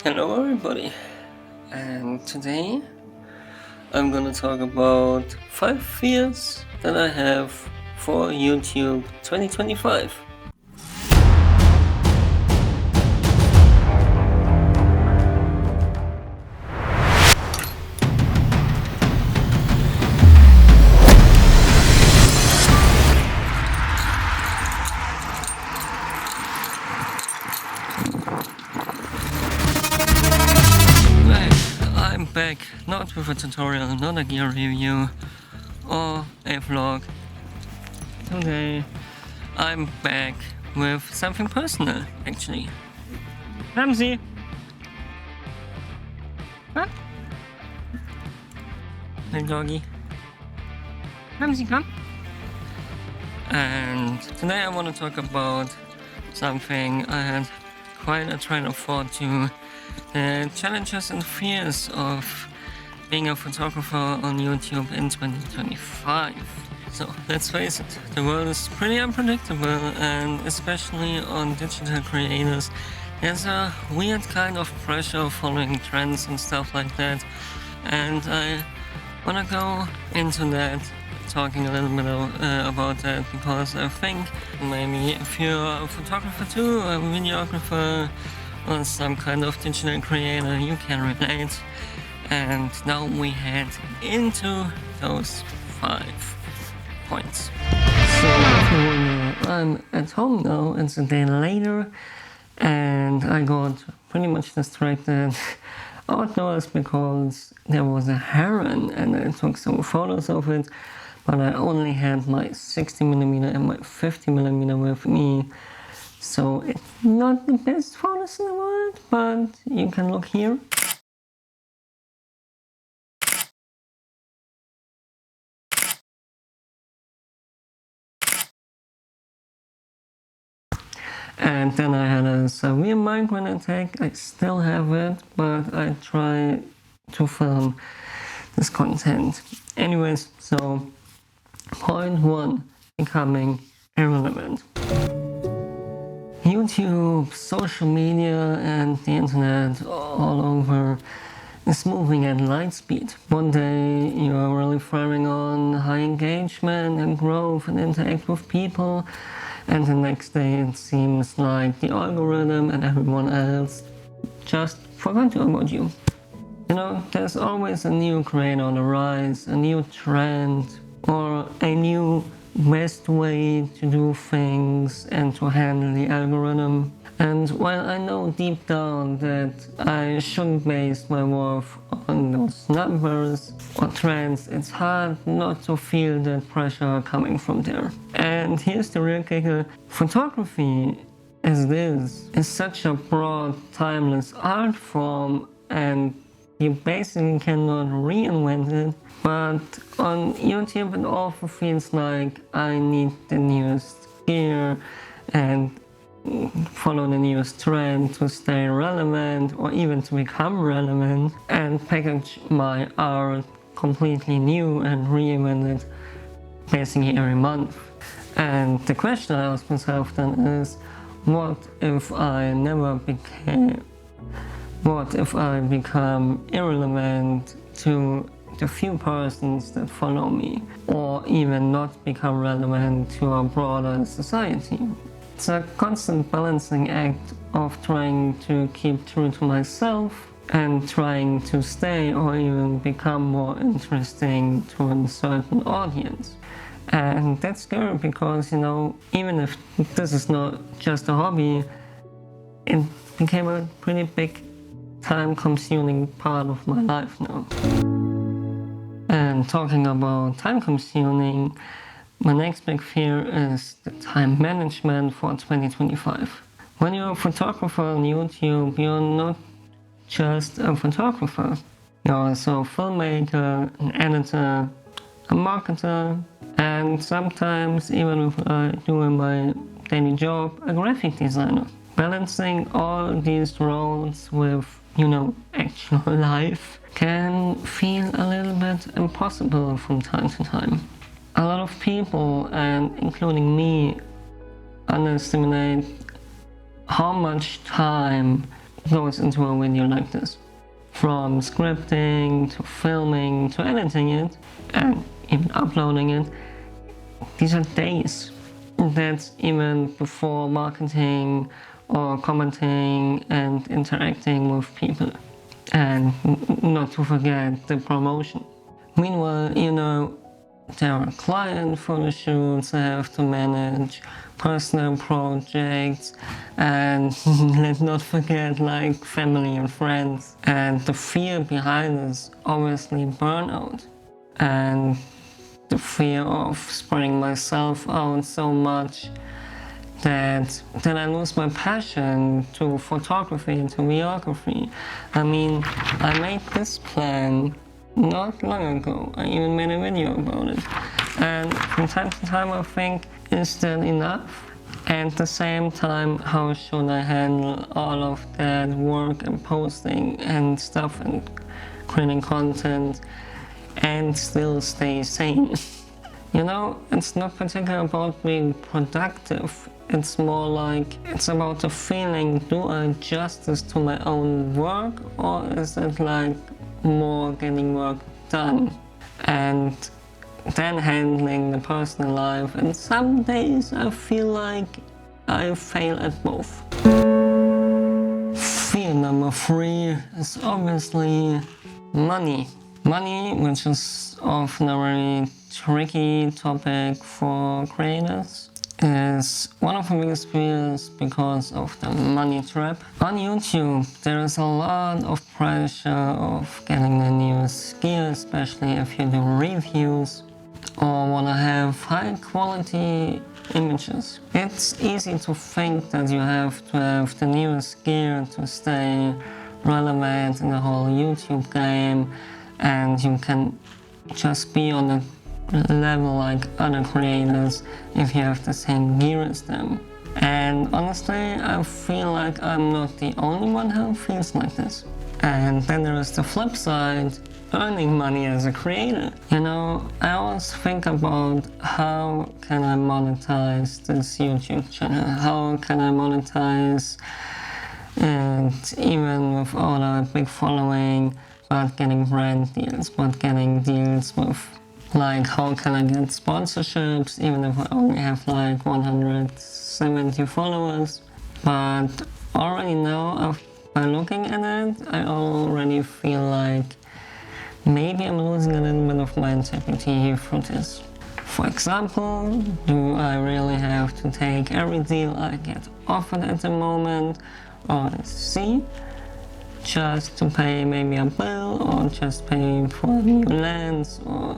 Hello everybody, and today I'm gonna talk about 5 fears that I have for YouTube 2025. I'm back, not with a tutorial, not a gear review or a vlog. Today I'm back with something personal, actually. Ramsey! Huh? Hey doggy. Ramsey, come! And today I want to talk about something I had quite a train of thought to. The challenges and fears of being a photographer on YouTube in 2025. So let's face it, the world is pretty unpredictable, and especially on digital creators, there's a weird kind of pressure following trends and stuff like that. And I want to go into that, talking a little bit about that, because I think maybe if you're a photographer too, a videographer, or some kind of digital creator, you can relate. And now we head into those 5 points. So I'm at home now, it's a day later, and I got pretty much distracted outdoors because there was a heron and I took some photos of it, but I only had my 60mm and my 50mm with me. So it's not the best photos in the world, but you can look here. And then I had a severe migraine attack. I still have it, but I try to film this content. Anyways, so point 1, becoming irrelevant. YouTube, social media, and the internet all over is moving at light speed. One day you're really firing on high engagement and growth and interact with people, and the next day it seems like the algorithm and everyone else just forgot about you. You know, there's always a new creator on the rise, a new trend, or a new best way to do things and to handle the algorithm. And while I know deep down that I shouldn't base my worth on those numbers or trends, it's hard not to feel that pressure coming from there. And here's the real kicker: photography as it is such a broad, timeless art form, and you basically cannot reinvent it. But on YouTube it often feels like I need the newest gear and follow the newest trend to stay relevant or even to become relevant, and package my art completely new and reinvent it basically every month. And the question I ask myself then is, what if I become irrelevant to the few persons that follow me, or even not become relevant to a broader society? It's a constant balancing act of trying to keep true to myself and trying to stay or even become more interesting to a certain audience. And that's scary because, you know, even if this is not just a hobby, it became a pretty big time-consuming part of my life now. And talking about time-consuming, my next big fear is the time management for 2025. When you're a photographer on YouTube, you're not just a photographer. You're also a filmmaker, an editor, a marketer, and sometimes, even if I do in my daily job, a graphic designer. Balancing all these roles with, you know, actual life can feel a little bit impossible from time to time. A lot of people, and including me, underestimate how much time goes into a video like this. From scripting to filming to editing it and even uploading it, these are days. That's even before marketing or commenting and interacting with people. And not to forget the promotion. Meanwhile, there are client photo shoots I have to manage, personal projects, and let's not forget like family and friends. And the fear behind is obviously burnout. And the fear of spreading myself out so much that I lose my passion to photography and to videography. I mean, I made this plan not long ago. I even made a video about it. And from time to time I think, is that enough? And at the same time, how should I handle all of that work and posting and stuff and creating content and still stay sane? It's not particularly about being productive. It's more like, it's about the feeling, do I justice to my own work, or is it like more getting work done? And then handling the personal life. And some days I feel like I fail at both. Fear number 3 is obviously money. Money, which is often a very tricky topic for creators, is one of the biggest fears because of the money trap. On YouTube, there is a lot of pressure of getting the newest gear, especially if you do reviews or want to have high quality images. It's easy to think that you have to have the newest gear to stay relevant in the whole YouTube game, and you can just be on a level like other creators if you have the same gear as them. And honestly, I feel like I'm not the only one who feels like this. And then there is the flip side, earning money as a creator. I always think about how can I monetize this YouTube channel? How can I monetize it even with all a big following, but getting brand deals, but getting deals with like how can I get sponsorships even if I only have like 170 followers. But already now, by looking at it, I already feel like maybe I'm losing a little bit of my integrity through this. For example, do I really have to take every deal I get offered at the moment or see just to pay maybe a bill, or just pay for a new lens or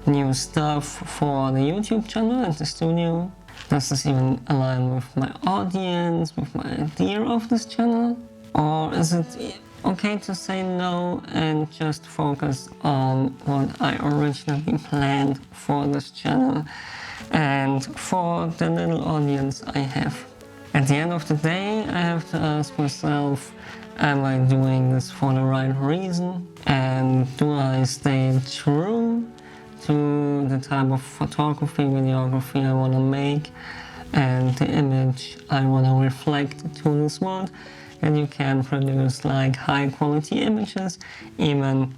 new stuff for the YouTube channel and the studio? Does this even align with my audience, with my idea of this channel? Or is it okay to say no and just focus on what I originally planned for this channel and for the little audience I have? At the end of the day, I have to ask myself, am I doing this for the right reason? And do I stay true to the type of photography, videography I want to make and the image I want to reflect to this world? And you can produce like high quality images even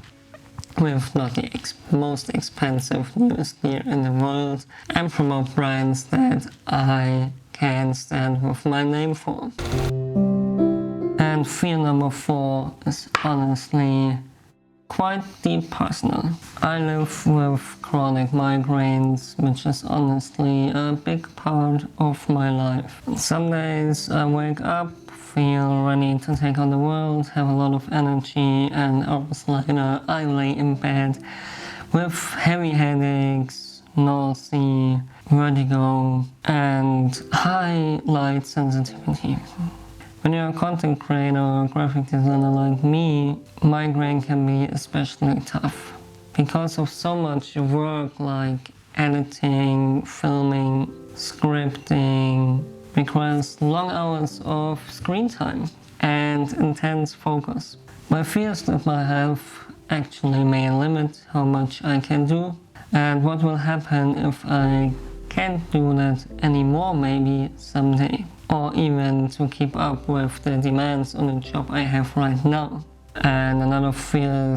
with not the most expensive newest gear in the world, and promote brands that I can stand with my name for. And fear number 4 is honestly quite deep personal. I live with chronic migraines, which is honestly a big part of my life. Some days I wake up, feel ready to take on the world, have a lot of energy, and hours later I lay in bed with heavy headaches, nausea, vertigo, and high light sensitivity. When you're a content creator or graphic designer like me, migraine can be especially tough because of so much work like editing, filming, scripting. Requires long hours of screen time and intense focus. My fear is that my health actually may limit how much I can do, and what will happen if I can't do that anymore maybe someday, or even to keep up with the demands on the job I have right now. And another fear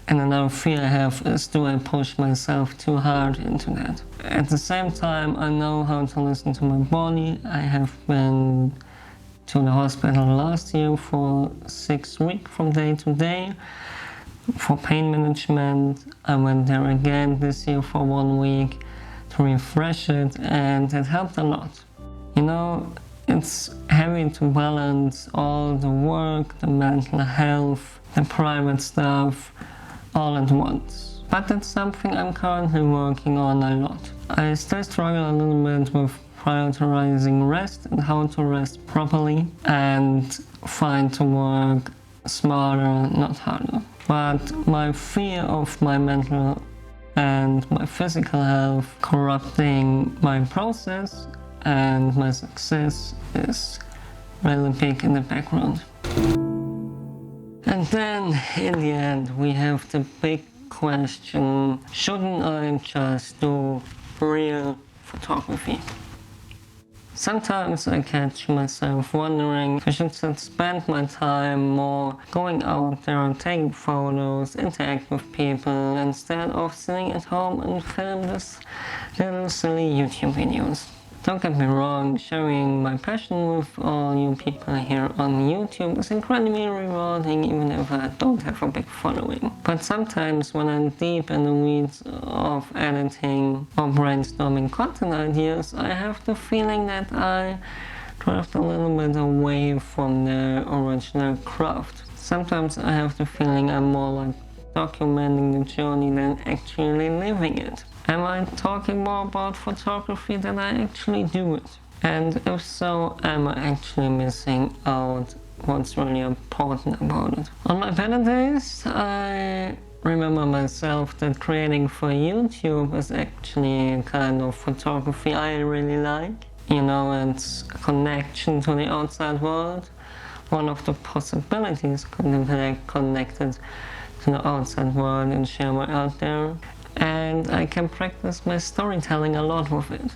I have is, do I push myself too hard into that? At the same time, I know how to listen to my body. I have been to the hospital last year for 6 weeks from day to day for pain management. I went there again this year for 1 week to refresh it, and it helped a lot. You know, it's heavy to balance all the work, the mental health, the private stuff all at once. But that's something I'm currently working on a lot. I still struggle a little bit with prioritizing rest and how to rest properly and find to work smarter, not harder. But my fear of my mental and my physical health corrupting my process and my success is really big in the background. And then in the end we have the big question, shouldn't I just do real photography? Sometimes I catch myself wondering if I should spend my time more going out there, taking photos, interact with people, instead of sitting at home and film these little silly YouTube videos. Don't get me wrong, sharing my passion with all you people here on YouTube is incredibly rewarding, even if I don't have a big following. But sometimes when I'm deep in the weeds of editing or brainstorming content ideas, I have the feeling that I drift a little bit away from the original craft. Sometimes I have the feeling I'm more like documenting the journey than actually living it. Am I talking more about photography than I actually do it? And if so, am I actually missing out what's really important about it? On my better days, I remember myself that creating for YouTube is actually a kind of photography I really like. You know, it's a connection to the outside world. One of the possibilities could be connected to the outside world and share my art there. And I can practice my storytelling a lot with it.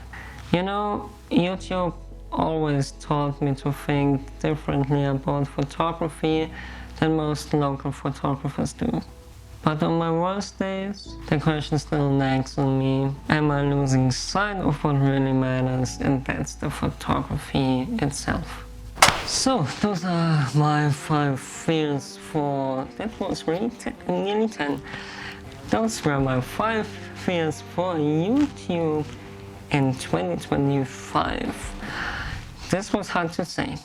You know, YouTube always taught me to think differently about photography than most local photographers do. But on my worst days, the question still nags on me. Am I losing sight of what really matters? And that's the photography itself. So, those are my 5 fears for, that was really nearly 10. Those were my 5 fears for YouTube in 2025. This was hard to say.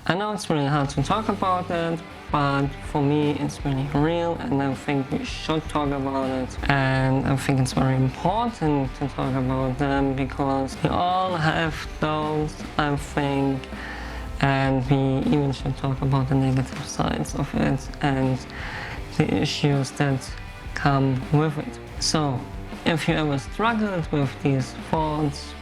I know it's really hard to talk about it, but for me it's really real and I think we should talk about it. And I think it's very important to talk about them because we all have those, I think, and we even should talk about the negative sides of it and the issues that come with it. So, if you ever struggled with these thoughts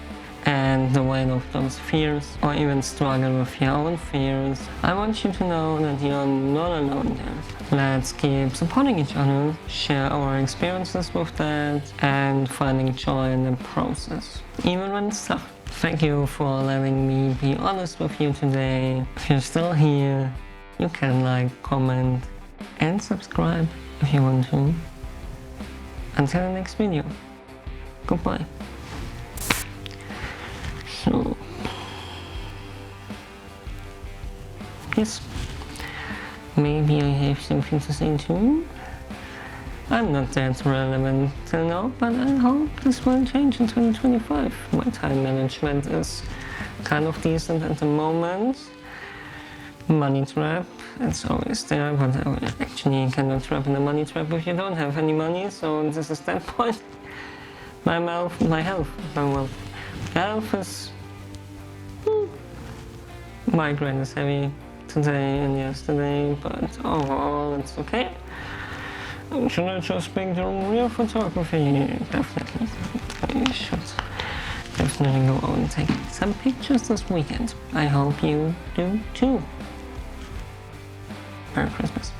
and the weight of those fears, or even struggle with your own fears, I want you to know that you're not alone there. Let's keep supporting each other, share our experiences with that, and finding joy in the process, even when it's tough. Thank you for letting me be honest with you today. If you're still here, you can like, comment, and subscribe if you want to. Until the next video, goodbye. So, yes, maybe I have something to say too. I'm not that relevant till now, but I hope this will change in 2025. My time management is kind of decent at the moment. Money trap, it's always there, but actually you cannot trap in a money trap if you don't have any money, so this is that point. My health is... migraine is heavy today and yesterday, but overall it's okay. Should I just bring the real photography? Definitely. I should definitely go out and take some pictures this weekend. I hope you do too. Merry Christmas.